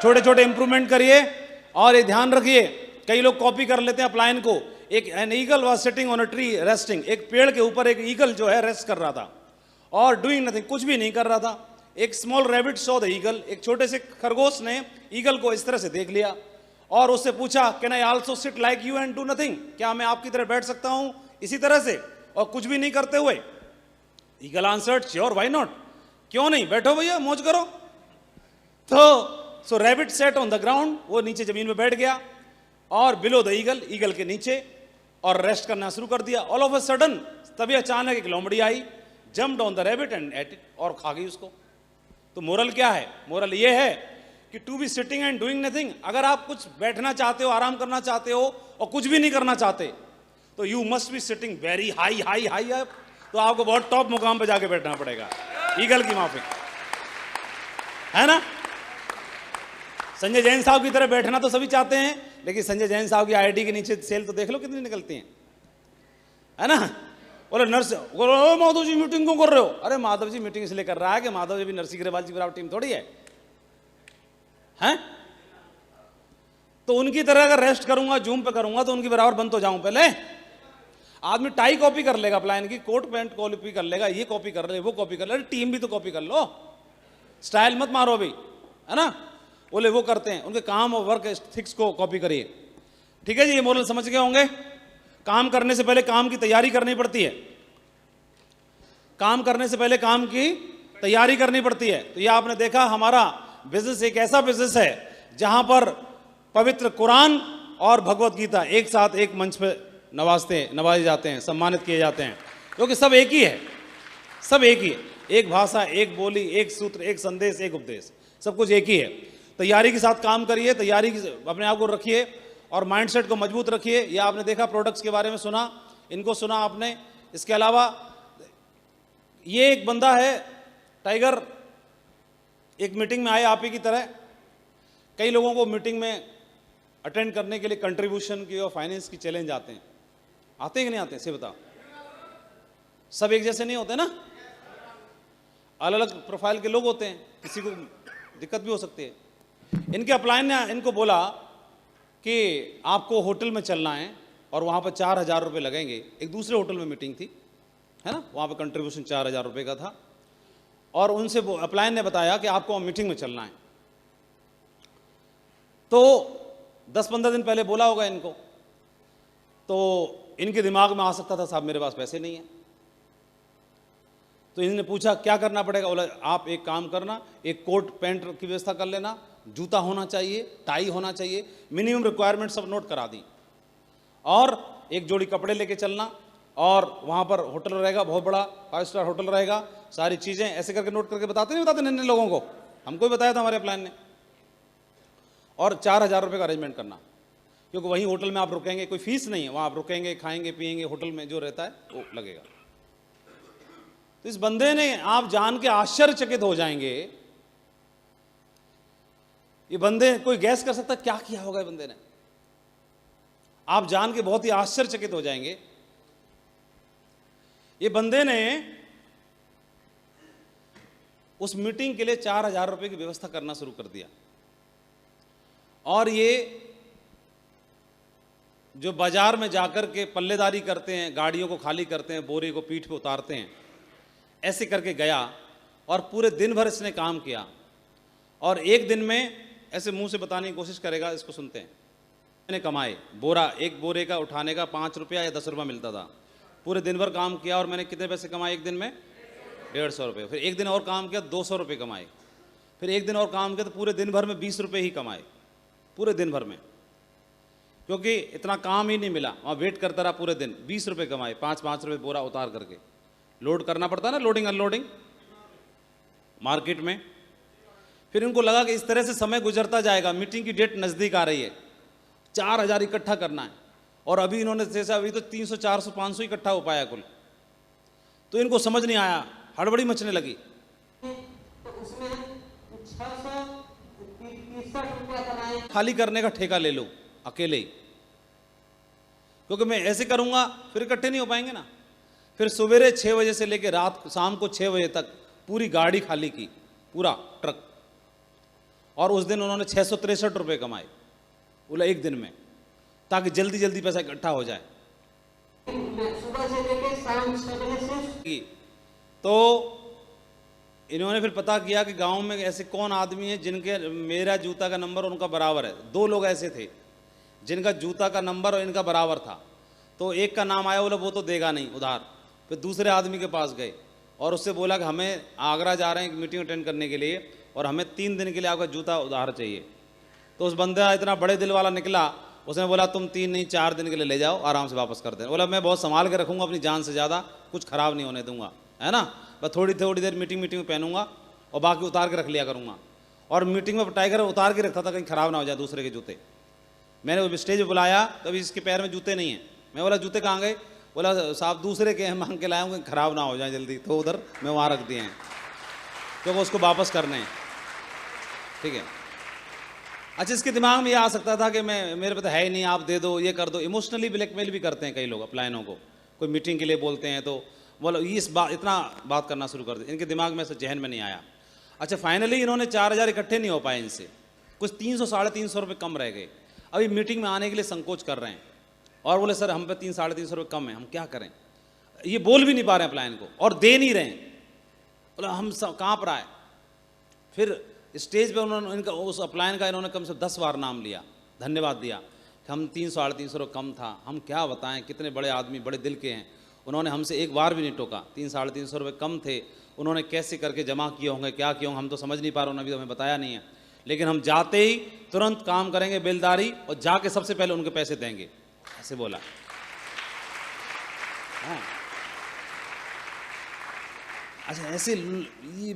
छोटे छोटे इंप्रूवमेंट करिए। और ये ध्यान रखिए, कई लोग कॉपी कर लेते हैं अपलाइन को। एक an eagle was sitting on a tree resting, एक पेड़ के ऊपर एक ईगल जो है रेस्ट कर रहा था और डूइंग नथिंग, कुछ भी नहीं कर रहा था। एक small rabbit saw the eagle, एक छोटे से खरगोश ने ईगल को इस तरह से देख लिया और उससे पूछा, can I also sit like you and do nothing, क्या मैं आपकी तरह बैठ सकता हूं इसी तरह से और कुछ भी नहीं करते हुए? Eagle answered, sure, why not, क्यों नहीं, बैठो भैया, मौज करो। तो so rabbit sat on the ground, वो नीचे जमीन में बैठ गया और बिलो द ईगल, ईगल के नीचे, और रेस्ट करना शुरू कर दिया। ऑल ऑफ अ सडन, तभी अचानक एक लोमड़ी आई, jumped on the rabbit and ate it, और खा गई उसको। तो मोरल क्या है? मोरल ये है कि to be sitting and doing nothing, अगर आप कुछ बैठना चाहते हो, आराम करना चाहते हो और कुछ भी नहीं करना चाहते, तो you must be sitting very high high high up, तो आपको बहुत टॉप मुकाम पे जाके बैठना पड़ेगा, ईगल की माफिक, है ना? संजय जैन साहब की तरह बैठना तो सभी चाहते हैं, लेकिन संजय जैन साहब की आईआईटी के नीचे सेल तो देख लो कितनी निकलती हैं, है ना? बोले नर्स, बोलो माधव जी मीटिंग क्यों कर रहे हो? अरे माधव जी मीटिंग इसलिए कर रहा है कि माधव जी भी नरसी ग्रेवाल जी बराबर टीम थोड़ी है, हैं? तो उनकी तरह अगर रेस्ट करूंगा, जूम पे करूंगा, तो उनकी बराबर बन तो जाऊं पहले। आदमी टाई कॉपी कर लेगा, प्लान की कोट पैंट कॉपी कर लेगा, ये कॉपी कर ले, वो कॉपी कर ले, टीम भी तो कॉपी कर लो, स्टाइल मत मारो अभी, है ना? बोले वो करते हैं, उनके काम और वर्क एथिक्स को कॉपी करिए। ठीक है जी, ये मॉडल समझ गए होंगे। काम करने से पहले काम की तैयारी करनी पड़ती है, काम करने से पहले काम की तैयारी करनी पड़ती है। तो ये आपने देखा, हमारा बिजनेस एक ऐसा बिजनेस है जहां पर पवित्र कुरान और भगवत गीता एक साथ एक मंच पे नवाजे जाते हैं, सम्मानित किए जाते हैं, क्योंकि सब एक ही है, सब एक ही है, एक भाषा, एक बोली, एक सूत्र, एक संदेश, एक उपदेश, सब कुछ एक ही है। तैयारी के साथ काम करिए, तैयारी अपने आप को रखिए और माइंडसेट को मजबूत रखिए। ये आपने देखा, प्रोडक्ट्स के बारे में सुना, इनको सुना आपने। इसके अलावा ये एक बंदा है टाइगर, एक मीटिंग में आए आप ही की तरह। कई लोगों को मीटिंग में अटेंड करने के लिए कंट्रीब्यूशन की और फाइनेंस की चैलेंज आते हैं कि नहीं आते? से बताओ, सब एक जैसे नहीं होते ना, अलग अलग प्रोफाइल के लोग होते हैं, किसी को दिक्कत भी हो सकती है। इनके अपलाइन ने इनको बोला कि आपको होटल में चलना है और वहाँ पर 4,000 रुपये लगेंगे। एक दूसरे होटल में मीटिंग थी, है ना, वहाँ पर कंट्रीब्यूशन 4,000 रुपये का था, और उनसे अपलाइन ने बताया कि आपको मीटिंग में चलना है। तो 10-15 दिन पहले बोला होगा इनको, तो इनके दिमाग में आ सकता था, साहब मेरे पास पैसे नहीं है। तो इन्होंने पूछा क्या करना पड़ेगा? बोला आप एक काम करना, एक कोट पैंट की व्यवस्था कर लेना, जूता होना चाहिए, टाई होना चाहिए, मिनिमम रिक्वायरमेंट सब नोट करा दी, और एक जोड़ी कपड़े लेके चलना, और वहाँ पर होटल रहेगा, बहुत बड़ा 5 स्टार होटल रहेगा, सारी चीज़ें ऐसे करके नोट करके बताते नन्हे लोगों को, हमको भी बताया था हमारे प्लान ने। और 4,000 रुपये का अरेंजमेंट करना, क्योंकि वहीं होटल में आप रुकेंगे, कोई फीस नहीं है, वहाँ आप रुकेंगे, खाएंगे पिएंगे, होटल में जो रहता है वो लगेगा। तो इस बंदे ने, आप जान के आश्चर्यचकित हो जाएंगे, ये बंदे, कोई गैस कर सकता क्या किया होगा बंदे ने? आप जान के बहुत ही आश्चर्यचकित हो जाएंगे। ये बंदे ने उस मीटिंग के लिए 4,000 रुपये की व्यवस्था करना शुरू कर दिया, और ये जो बाजार में जाकर के पल्लेदारी करते हैं, गाड़ियों को खाली करते हैं, बोरे को पीठ पे उतारते हैं, ऐसे करके गया और पूरे दिन भर इसने काम किया। और एक दिन में, ऐसे मुंह से बताने की कोशिश करेगा, इसको सुनते हैं, मैंने कमाए बोरा, एक बोरे का उठाने का 5 रुपया या 10 रुपया मिलता था। पूरे दिन भर काम किया और मैंने कितने पैसे कमाए एक दिन में? 150 रुपये। फिर एक दिन और काम किया, 200 रुपये कमाए। फिर एक दिन और काम किया तो पूरे दिन भर में 20 रुपये ही कमाए, पूरे दिन भर में, क्योंकि इतना काम ही नहीं मिला, वहाँ वेट करता रहा पूरे दिन। 20 रुपये कमाए, 5-5 रुपये बोरा उतार करके। लोड करना पड़ता ना, लोडिंग अनलोडिंग मार्केट में। फिर इनको लगा कि इस तरह से समय गुजरता जाएगा, मीटिंग की डेट नज़दीक आ रही है, 4,000 इकट्ठा करना है, और अभी इन्होंने जैसा अभी तो 300, 400, 500 इकट्ठा हो पाया कुल। तो इनको समझ नहीं आया, हड़बड़ी मचने लगी। तो उसमें 630 रुपया कमाए, खाली करने का ठेका ले लो अकेले ही, क्योंकि मैं ऐसे करूंगा फिर इकट्ठे नहीं हो पाएंगे ना। फिर सवेरे 6 बजे से लेकर शाम को 6 बजे तक पूरी गाड़ी खाली की, पूरा ट्रक, और उस दिन उन्होंने 663 रुपये कमाए, बोला एक दिन में, ताकि जल्दी जल्दी पैसा इकट्ठा हो जाए। सुबह से लेके शाम 6 बजे से तो इन्होंने फिर पता किया कि गांव में ऐसे कौन आदमी है जिनके मेरा जूता का नंबर उनका बराबर है। 2 लोग ऐसे थे जिनका जूता का नंबर और इनका बराबर था। तो एक का नाम आया, बोला वो तो देगा नहीं उधार। फिर दूसरे आदमी के पास गए और उससे बोला कि हमें आगरा जा रहे हैं एक मीटिंग अटेंड करने के लिए और हमें 3 दिन के लिए आपका जूता उधार चाहिए। तो उस बंदा इतना बड़े दिल वाला निकला, उसने बोला तुम 3 नहीं 4 दिन के लिए ले जाओ, आराम से वापस कर देना। बोला मैं बहुत संभाल के रखूँगा, अपनी जान से ज़्यादा कुछ ख़राब नहीं होने दूंगा, है ना। बस थोड़ी देर मीटिंग में पहनूंगा और बाकी उतार के रख लिया करूँगा। और मीटिंग में टाइगर उतार के रखता था कहीं ख़राब ना हो जाए दूसरे के जूते। मैंने स्टेज पर बुलाया, कभी इसके पैर में जूते नहीं हैं। मैं बोला जूते कहाँ गए? बोला साहब दूसरे के हैं, मांग के लाया हूँ, ख़राब ना हो जाए जल्दी, तो उधर मैं वहाँ रख दिए हैं क्योंकि उसको वापस करने हैं। ठीक है। अच्छा, इसके दिमाग में ये आ सकता था कि मैं मेरे पे तो है ही नहीं, आप दे दो, ये कर दो। इमोशनली ब्लैकमेल भी करते हैं कई लोग अपलायनों को। कोई मीटिंग के लिए बोलते हैं तो बोलो इतना बात करना शुरू कर दे। इनके दिमाग में से जहन में नहीं आया। अच्छा, फाइनली इन्होंने 4000 इकट्ठे नहीं हो पाए इनसे, कुछ 300 साढ़े 300 रुपये कम रह गए। अभी मीटिंग में आने के लिए संकोच कर रहे हैं और बोले सर हम पे 300 साढ़े 300 रुपये कम है, हम क्या करें। ये बोल भी नहीं पा रहे हैं अपलायन को और दे नहीं रहे हैं। बोला हम सब कहाँ पर आए। फिर स्टेज पे उन्होंने इनका उस अपलायन का इन्होंने कम से 10 बार नाम लिया, धन्यवाद दिया कि हम 300 साढ़े 300 रुपये कम था, हम क्या बताएं कितने बड़े आदमी बड़े दिल के हैं। उन्होंने हमसे एक बार भी नहीं टोका, 300 साढ़े 300 रुपये कम थे, उन्होंने कैसे करके जमा किए होंगे, क्या किए होंगे हम तो समझ नहीं पा रहे, उन्होंने अभी तो हमें बताया नहीं है। लेकिन हम जाते ही तुरंत काम करेंगे बेलदारी और जाके सबसे पहले उनके पैसे देंगे, ऐसे बोला। हाँ। अच्छा, ऐसे ये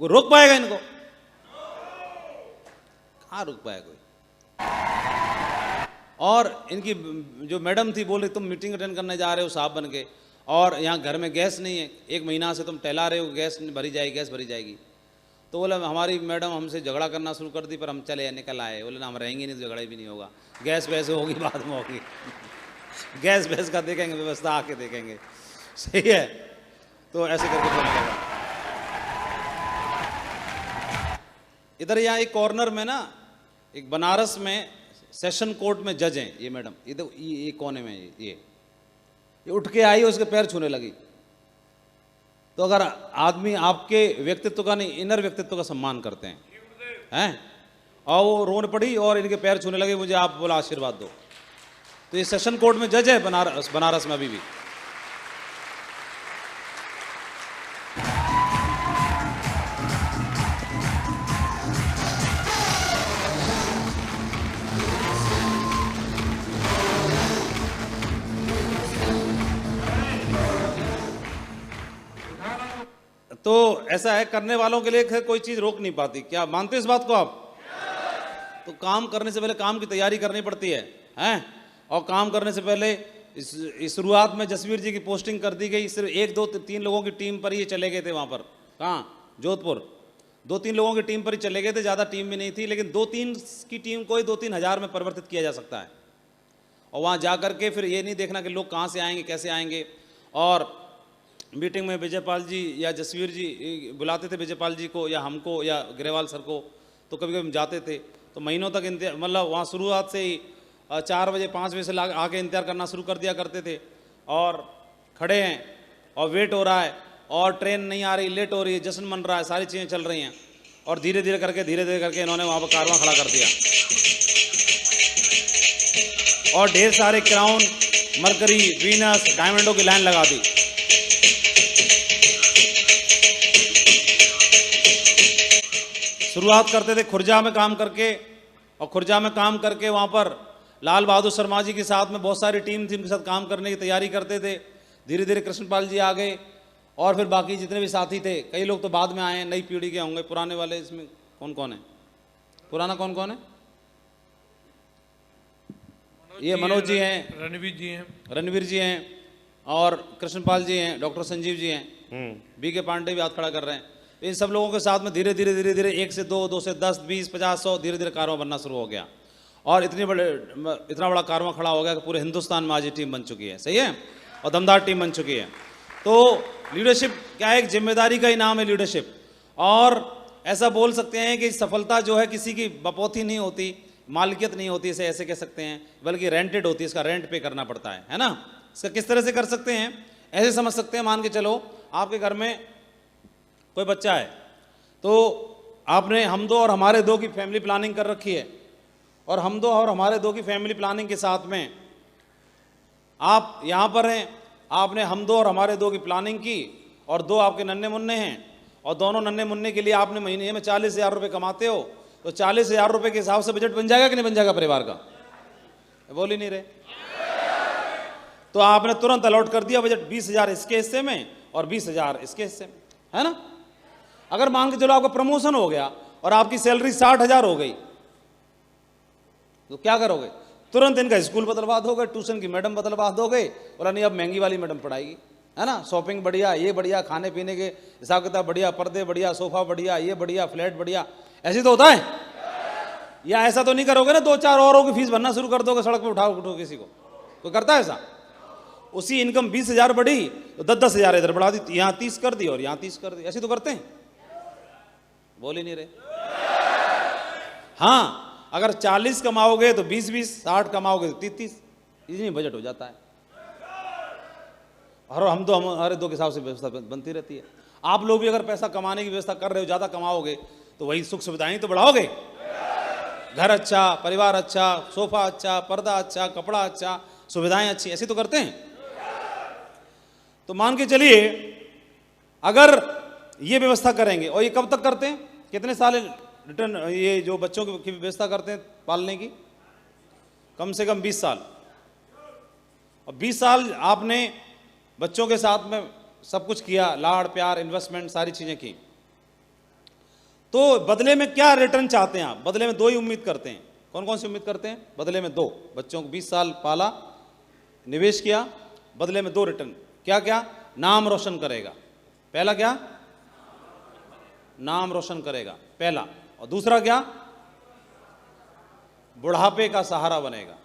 वो रोक पाएगा इनको? कहाँ रोक पाएगा कोई। और इनकी जो मैडम थी बोल रही तुम मीटिंग अटेंड करने जा रहे हो साहब बन के, और यहाँ घर में गैस नहीं है, 1 महीना से तुम टहला रहे हो, गैस भरी जाएगी। तो बोला हमारी मैडम हमसे झगड़ा करना शुरू कर दी, पर हम चले निकल आए। बोले ना हम रहेंगे नहीं तो झगड़ा भी नहीं होगा, गैस वैसे होगी बाद में होगी, गैस वैस का देखेंगे, व्यवस्था आके देखेंगे। सही है। तो ऐसे करके बोलने लगा। इधर यहाँ एक कॉर्नर में ना, एक बनारस में सेशन कोर्ट में जज हैं ये मैडम, इधर ये कोने में ये उठ के आई, उसके पैर छूने लगी। तो अगर आदमी आपके व्यक्तित्व का नहीं इनर व्यक्तित्व का सम्मान करते हैं और वो रोने पड़ी और इनके पैर छूने लगे, मुझे आप बोला आशीर्वाद दो। तो ये सेशन कोर्ट में जज है बनारस में अभी भी। तो ऐसा है, करने वालों के लिए कोई चीज रोक नहीं पाती। क्या मानते हो इस बात को आप? तो काम करने से पहले काम की तैयारी करनी पड़ती है, हैं? और काम करने से पहले इस शुरुआत में जसवीर जी की पोस्टिंग कर दी गई। सिर्फ 1 2 3 लोगों की टीम पर ही चले गए थे वहाँ पर। कहाँ? जोधपुर। 2-3 लोगों की टीम पर ही चले गए थे, ज़्यादा टीम भी नहीं थी। लेकिन 2-3 की टीम को ही 2-3 हज़ार में परिवर्तित किया जा सकता है। और वहाँ जा कर के फिर ये नहीं देखना कि लोग कहाँ से आएंगे कैसे आएंगे। और मीटिंग में विजयपाल जी या जसवीर जी बुलाते थे, विजयपाल जी को या हमको या ग्रेवाल सर को। तो कभी कभी हम जाते थे तो महीनों तक इंतजार, मतलब वहाँ शुरुआत से ही 4 बजे 5 बजे से आके इंतजार करना शुरू कर दिया करते थे। और खड़े हैं और वेट हो रहा है और ट्रेन नहीं आ रही, लेट हो रही है, जश्न मन रहा है, सारी चीज़ें चल रही हैं। और धीरे धीरे करके इन्होंने वहाँ पर कारवां खड़ा कर दिया और ढेर सारे क्राउन, मरकरी, वीनस, डायमंडों की लाइन लगा दी। शुरुआत करते थे खुर्जा में काम करके, और खुर्जा में काम करके वहाँ पर लाल बहादुर शर्मा जी के साथ में बहुत सारी टीम थी, उनके साथ काम करने की तैयारी करते थे। धीरे धीरे कृष्णपाल जी आ गए और फिर बाकी जितने भी साथी थे, कई लोग तो बाद में आए हैं, नई पीढ़ी के होंगे। पुराने वाले इसमें कौन कौन है? पुराना कौन कौन है? ये मनोज जी हैं, रणवीर जी हैं और कृष्णपाल जी हैं, डॉक्टर संजीव जी हैं, बीके पांडे भी हाथ खड़ा कर रहे हैं। इन सब लोगों के साथ में धीरे धीरे 1 से 2, 2 से 10, 20, 50, 100 धीरे धीरे कारवां बनना शुरू हो गया। और इतना बड़ा कारवां खड़ा हो गया कि पूरे हिंदुस्तान में आज ये टीम बन चुकी है। सही है। और दमदार टीम बन चुकी है। तो लीडरशिप क्या है? एक जिम्मेदारी का ही नाम है लीडरशिप। और ऐसा बोल सकते हैं कि सफलता जो है किसी की बपौती नहीं होती, मालिकियत नहीं होती, इसे ऐसे कह सकते हैं, बल्कि रेंटेड होती है, इसका रेंट पे करना पड़ता है ना। इसका किस तरह से कर सकते हैं, ऐसे समझ सकते हैं, मान के चलो आपके घर में कोई बच्चा है, तो आपने हम दो और हमारे दो की फैमिली प्लानिंग कर रखी है, और हम दो और हमारे दो की फैमिली प्लानिंग के साथ में आप यहाँ पर हैं, आपने हम दो और हमारे दो की प्लानिंग की, और दो आपके नन्हे मुन्ने हैं, और दोनों नन्हे मुन्ने के लिए आपने महीने में 40,000 रुपये कमाते हो, तो 40,000 रुपये के हिसाब से बजट बन जाएगा कि नहीं बन जाएगा परिवार का? बोल ही नहीं रहे। तो आपने तुरंत अलॉट कर दिया बजट, 20,000 इसके हिस्से में और 20,000 इसके हिस्से में, है ना। अगर मान के चलो आपका प्रमोशन हो गया और आपकी सैलरी 60,000 हो गई, तो क्या करोगे? तुरंत इनका स्कूल बदलवा दोगे, ट्यूशन की मैडम बदलवा दोगे, बोला नहीं अब महंगी वाली मैडम पढ़ाएगी, है ना, शॉपिंग बढ़िया, ये बढ़िया, खाने पीने के हिसाब किताब बढ़िया, पर्दे बढ़िया, सोफा बढ़िया, ये बढ़िया, फ्लैट बढ़िया। ऐसे तो होता है? या ऐसा तो नहीं करोगे ना 2-4 औरों की फीस भरना शुरू कर दोगे, सड़क पे उठो किसी को? कोई करता है ऐसा? उसी इनकम 20,000 बढ़ी तो 10,000 इधर बढ़ा दी, यहाँ 30 कर दी और यहाँ 30 कर दी। ऐसे तो करते हैं? बोल ही नहीं रहे। हाँ, अगर 40 कमाओगे तो 20-20, 60 कमाओगे तो 30-30, इतनी बजट हो जाता है। और हम तो हमारे दो के हिसाब से व्यवस्था बनती रहती है। आप लोग भी अगर पैसा कमाने की व्यवस्था कर रहे हो, ज़्यादा कमाओगे तो वही सुख सुविधाएं तो बढ़ाओगे। घर अच्छा, परिवार अच्छा, सोफा अच्छा, पर्दा अच्छा, कपड़ा अच्छा, सुविधाएं अच्छी, ऐसे तो करते हैं। तो मान के चलिए अगर ये व्यवस्था करेंगे, और ये कब तक करते हैं, कितने साल रिटर्न, ये जो बच्चों की व्यवस्था करते हैं पालने की, कम से कम 20 साल। और 20 साल आपने बच्चों के साथ में सब कुछ किया, लाड़ प्यार, इन्वेस्टमेंट, सारी चीजें की, तो बदले में क्या रिटर्न चाहते हैं आप? बदले में 2 ही उम्मीद करते हैं। कौन कौन सी उम्मीद करते हैं? बदले में 2। बच्चों को 20 साल पाला, निवेश किया, बदले में 2 रिटर्न। क्या क्या? नाम रोशन करेगा, पहला क्या? नाम रोशन करेगा, पहला। और दूसरा क्या? बुढ़ापे का सहारा बनेगा।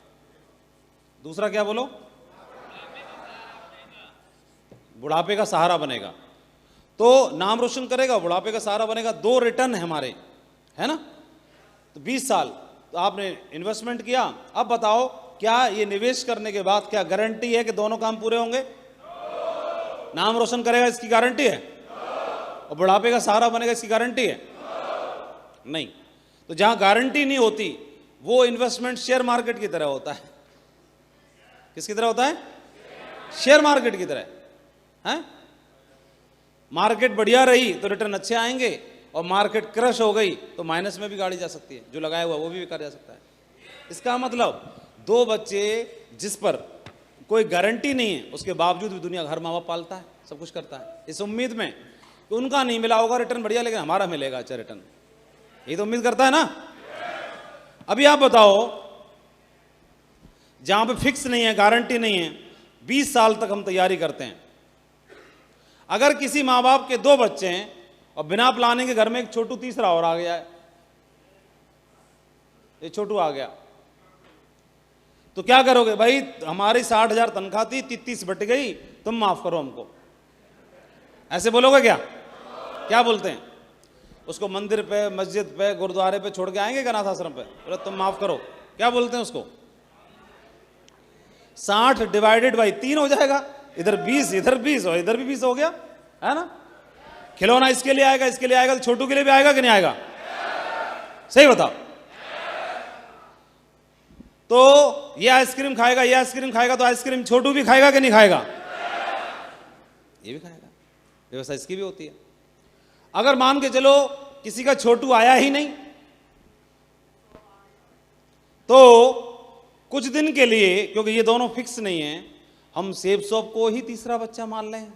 दूसरा क्या बोलो? बुढ़ापे का सहारा बनेगा। तो नाम रोशन करेगा, बुढ़ापे का सहारा बनेगा, 2 रिटर्न है हमारे, है ना। तो 20 साल तो आपने इन्वेस्टमेंट किया। अब बताओ क्या ये निवेश करने के बाद क्या गारंटी है कि दोनों काम पूरे होंगे? नाम रोशन करेगा, इसकी गारंटी है? और बुढ़ापे का सहारा बनेगा, इसकी गारंटी है? नहीं। तो जहां गारंटी नहीं होती वो इन्वेस्टमेंट शेयर मार्केट की तरह होता है। किसकी तरह होता है? शेयर मार्केट की तरह है। मार्केट बढ़िया रही तो रिटर्न अच्छे आएंगे, और मार्केट क्रश हो गई तो माइनस में भी गाड़ी जा सकती है, जो लगाया हुआ वो भी बेकार जा सकता है। इसका मतलब 2 बच्चे जिस पर कोई गारंटी नहीं है उसके बावजूद भी दुनिया घर माँ बाप पालता है, सब कुछ करता है, इस उम्मीद में कि उनका नहीं मिला होगा रिटर्न बढ़िया, लेकिन हमारा मिलेगा अच्छा रिटर्न, ये तो उम्मीद करता है ना। अभी आप बताओ जहां पे फिक्स नहीं है, गारंटी नहीं है, 20 साल तक हम तैयारी करते हैं। अगर किसी माँ बाप के 2 बच्चे हैं और बिना प्लानिंग के घर में एक छोटू तीसरा और आ गया है, ये छोटू आ गया, तो क्या करोगे? भाई हमारी 60,000 तनख्वाह थी, 33 बट गई, तुम माफ करो हमको, ऐसे बोलोगे क्या? क्या बोलते हैं? उसको मंदिर पे, मस्जिद पे, गुरुद्वारे पे छोड़ के आएंगे अनाथ आश्रम पे, बोले तुम माफ करो, क्या बोलते हैं उसको? 60 डिवाइडेड बाई 3 हो जाएगा, इधर 20, इधर 20 और इधर भी 20 हो गया, है ना। खिलौना इसके लिए आएगा, इसके लिए आएगा, तो छोटू के लिए भी आएगा कि नहीं आएगा? सही बताओ। तो ये आइसक्रीम खाएगा, ये आइसक्रीम खाएगा, तो आइसक्रीम छोटू भी खाएगा कि नहीं खाएगा? ये भी खाएगा। व्यवस्था इसकी भी होती है। अगर मान के चलो किसी का छोटू आया ही नहीं, तो कुछ दिन के लिए, क्योंकि ये दोनों फिक्स नहीं है, हम सेब शॉप को ही तीसरा बच्चा मान लें।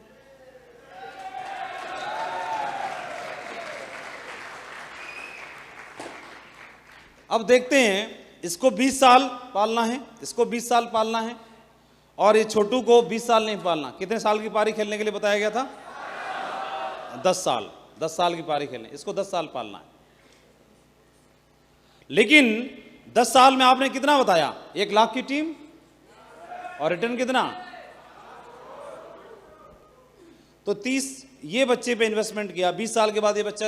अब देखते हैं, इसको 20 साल पालना है, इसको 20 साल पालना है, और ये छोटू को 20 साल नहीं पालना। कितने साल की पारी खेलने के लिए बताया गया था? 10 साल। 10 साल की पारी खेलने, इसको 10 साल पालना है। लेकिन 10 साल में आपने कितना बताया? 1 लाख की टीम, और रिटर्न कितना? तो 30 ये बच्चे पे इन्वेस्टमेंट किया। 20 साल के बाद ये बच्चा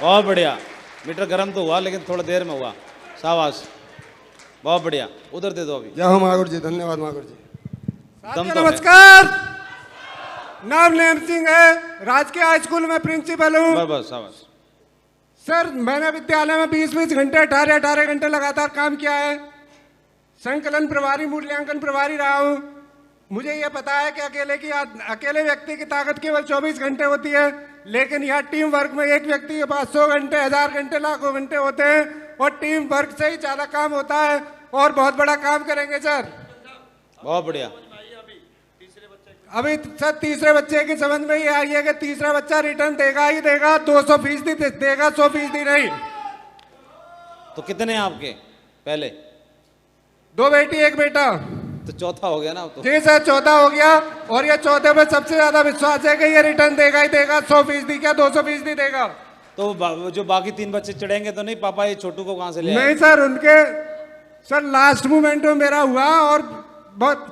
बहुत बढ़िया। मीटर गर्म तो हुआ लेकिन थोड़ा देर में हुआ। शाबाश, बहुत बढ़िया। उधर दे दो अभी। जय हो महागुरु जी, धन्यवाद महागुरु जी। दम तो है। नमस्कार, नाम नेम सिंह है, राजकीय हाई स्कूल में प्रिंसिपल हूँ। बस बस, शाबाश। सर मैंने विद्यालय में 20-20 घंटे 18-18 घंटे लगातार काम किया है। संकलन प्रभारी, मूल्यांकन प्रभारी रहा हूँ। मुझे यह पता है कि अकेले व्यक्ति की ताकत केवल 24 घंटे होती है, लेकिन यहाँ टीम वर्क में एक व्यक्ति के पास 100 घंटे, 1000 घंटे, लाखों घंटे होते हैं और टीम वर्क से ही ज्यादा काम होता है और बहुत बड़ा काम करेंगे सर। बहुत बढ़िया। अभी सर तीसरे बच्चे की समझ में ही आई है कि तीसरा बच्चा रिटर्न देगा ही देगा, 200% देगा, 100% नहीं। तो कितने हैं आपके पहले? 2 बेटी 1 बेटा। तो चौथा हो गया ना अब तो। जी सर, चौथा हो गया और ये चौथे में सबसे ज्यादा विश्वास है कि ये रिटर्न देगा ही देगा, 100% क्या 200% देगा। तो जो बाकी 3 बच्चे चढ़ेंगे तो नहीं पापा, ये छोटू को कहाँ से ले आए? नहीं सर, उनके सर लास्ट मोमेंट में मेरा हुआ और बहुत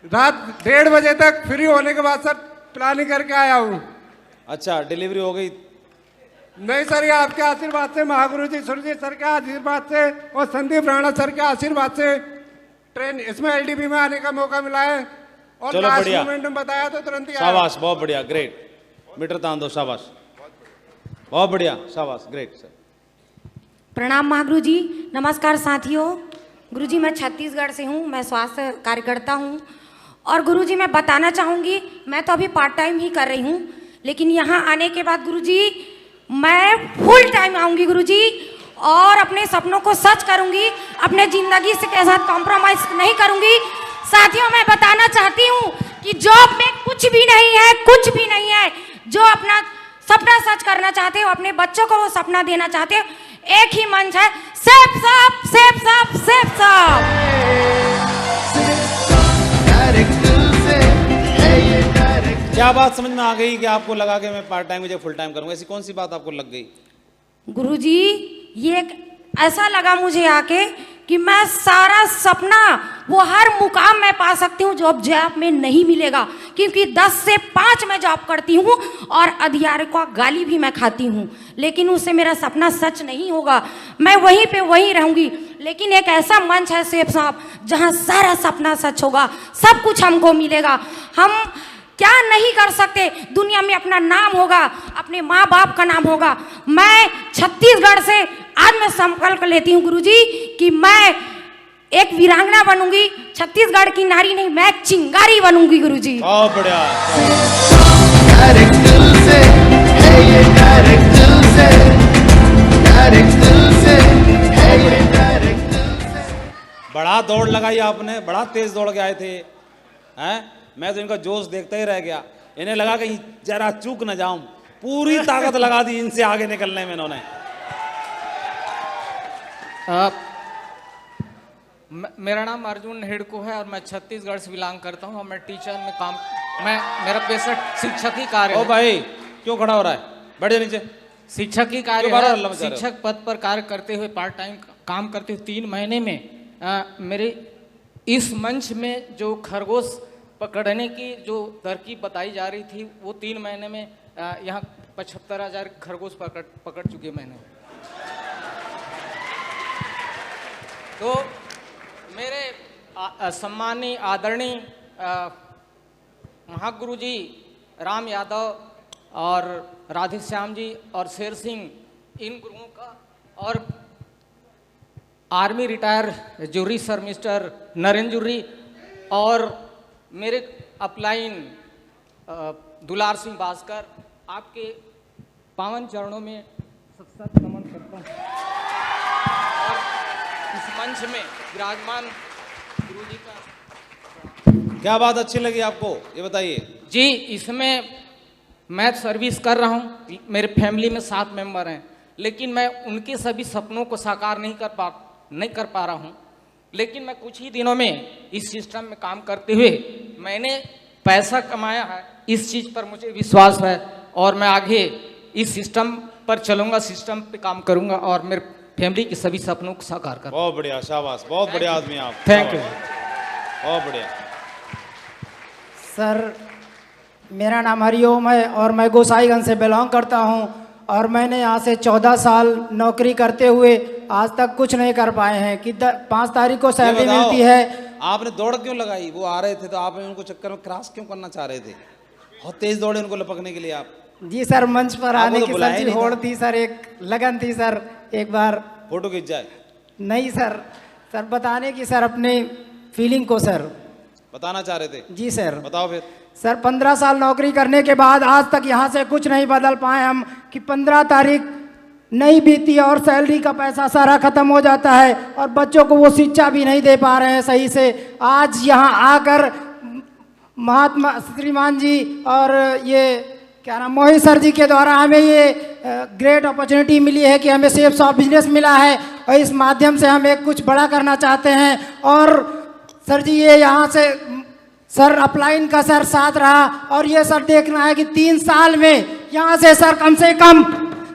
रात 1:30 बजे तक फ्री होने के बाद सर प्लानिंग करके आया हूँ। अच्छा, डिलीवरी हो गई? नहीं सर, ये आपके आशीर्वाद से, महागुरु जी सुरजीत सर के आशीर्वाद से और संदीप राणा सर के आशीर्वाद से ट्रेन इसमें एलडीबी में आने का मौका मिला है और चलो लास्ट बढ़िया। मोमेंट में बताया तो तुरंत ही आया। शाबाश, बहुत बढ़िया, ग्रेट। मीटर तान दो, शाबाश, बहुत बढ़िया, शाबाश, ग्रेट सर। प्रणाम महागुरु जी। नमस्कार साथियों। गुरुजी मैं छत्तीसगढ़ से हूँ, मैं स्वास्थ्य कार्यकर्ता हूँ और गुरुजी मैं बताना चाहूँगी, मैं तो अभी पार्ट टाइम ही कर रही हूँ, लेकिन यहाँ आने के बाद गुरुजी मैं फुल टाइम आऊँगी गुरुजी और अपने सपनों को सच करूँगी, अपने ज़िंदगी से के साथ कॉम्प्रोमाइज़ नहीं करूँगी। साथियों मैं बताना चाहती हूँ कि जॉब में कुछ भी नहीं है, कुछ भी नहीं है। जो अपना सपना सच करना चाहते हो, अपने बच्चों को वो सपना देना चाहते हो, एक ही मंच है, सेफ साहब, सेफ साहब, सेफ साहब। क्या बात समझ में आ गई कि आपको लगा कि मैं पार्ट टाइम मुझे फुल टाइम करूंगा? ऐसी कौन सी बात आपको लग गई? गुरुजी ये एक ऐसा लगा मुझे आके कि मैं सारा सपना, वो हर मुकाम में पा सकती हूँ जो अब जॉब में नहीं मिलेगा, क्योंकि 10 से 5 मैं जॉब करती हूँ और अधिकारी का गाली भी मैं खाती हूँ, लेकिन उससे मेरा सपना सच नहीं होगा। मैं वहीं पे वहीं रहूँगी, लेकिन एक ऐसा मंच है सेफ साहब जहाँ सारा सपना सच होगा, सब कुछ हमको मिलेगा। हम क्या नहीं कर सकते, दुनिया में अपना नाम होगा, अपने माँ बाप का नाम होगा। मैं छत्तीसगढ़ से आज मैं संकल्प लेती हूँ गुरुजी कि मैं एक वीरांगना बनूंगी, छत्तीसगढ़ की नारी नहीं, मैं एक चिंगारी बनूंगी गुरुजी। बहुत बढ़िया। बड़ा दौड़ लगाई आपने, बड़ा तेज दौड़ के आए थे हैं? मैं तो इनका जोश देखता ही रह गया। इन्हें लगा कि जरा चूक न जाऊं, पूरी ताकत लगा दी इनसे आगे निकलने में इन्होंने। मेरा नाम अर्जुन हिड़को है और मैं छत्तीसगढ़ से बिलोंग करता हूँ और मैं टीचर में काम, मेरा पेशा शिक्षक ही कार्य ओ है। भाई क्यों खड़ा हो रहा है? बैठ जा नीचे। शिक्षक ही कार्य क्यों बार-बार है। हल्ला मचा रहे हो? शिक्षक पद पर कार्य करते हुए पार्ट टाइम काम करते हुए 3 महीने में मेरे इस मंच में जो खरगोश पकड़ने की जो तरकीब बताई जा रही थी, वो 3 महीने में यहाँ 75,000 खरगोश पकड़ चुके मैंने। तो मेरे सम्मानीय आदरणीय महागुरु जी राम यादव और राधेश्याम जी और शेर सिंह, इन गुरुओं का, और army retire Juri sir mister Narendra Juri और मेरे अपलाइन दुलार सिंह भास्कर, आपके पावन चरणों में सत नमन करता हूँ और इस मंच में विराजमान गुरु जी का। क्या बात अच्छी लगी आपको, ये बताइए जी। इसमें मैं सर्विस कर रहा हूँ, मेरे फैमिली में 7 मेंबर हैं, लेकिन मैं उनके सभी सपनों को साकार नहीं कर पा रहा हूँ। लेकिन मैं कुछ ही दिनों में इस सिस्टम में काम करते हुए मैंने पैसा कमाया है, इस चीज़ पर मुझे विश्वास है और मैं आगे इस सिस्टम पर चलूँगा, सिस्टम पे काम करूँगा और मेरे फैमिली के सभी सपनों को साकार करूँगा। बहुत बढ़िया, शाबाश, बहुत बढ़िया आदमी आप। Thank you. बहुत बढ़िया। सर मेरा नाम हरिओम है और मैं गोसाईगंज से बिलोंग करता हूँ और मैंने यहाँ से 14 साल नौकरी करते हुए आज तक कुछ नहीं कर पाए हैं कि 5 तारीख को ये सैलरी बताओ, मिलती है। आपने दौड़ क्यों लगाई? वो आ रहे थे तो आप उनको चक्कर में क्रॉस क्यों करना चाह रहे थे? बहुत तेज दौड़े उनको लपकने के लिए आप। जी सर, मंच पर आपको आने तो की बुलाया सर ही जी नहीं होड़ था। थी सर, एक लगन थी सर, एक बार फोटो खींच जाए, नहीं सर, सर बताने की सर अपनी फीलिंग को सर बताना चाह रहे थे। जी सर। बताओ फिर। सर 15 साल नौकरी करने के बाद आज तक यहाँ से कुछ नहीं बदल पाए हम कि 15 तारीख नहीं बीती और सैलरी का पैसा सारा खत्म हो जाता है और बच्चों को वो शिक्षा भी नहीं दे पा रहे हैं सही से। आज यहाँ आकर महात्मा श्रीमान जी और ये क्या नाम मोहित सर जी के द्वारा हमें ये ग्रेट अपॉर्चुनिटी मिली है कि हमें सेफ शॉप बिजनेस मिला है और इस माध्यम से हम एक कुछ बड़ा करना चाहते हैं। और सर जी ये यहाँ से सर अपलाइन का सर साथ रहा और ये सर देखना है कि 3 साल में यहाँ से कम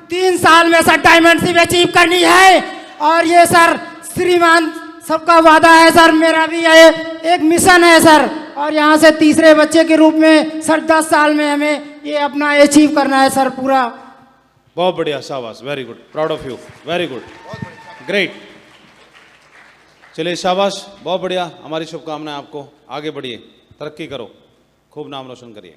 3 साल में सर डायमंडशिप अचीव करनी है। और ये सर श्रीमान सबका वादा है सर, मेरा भी ये एक मिशन है सर। और यहाँ से तीसरे बच्चे के रूप में सर 10 साल में हमें ये अपना अचीव करना है सर पूरा। बहुत बढ़िया, शाबाश, very good, proud of you, very good, great. चलिए शाबाश, बहुत बढ़िया, हमारी शुभकामनाएं आपको, आगे बढ़िए, तरक्की करो, खूब नाम रोशन करिए।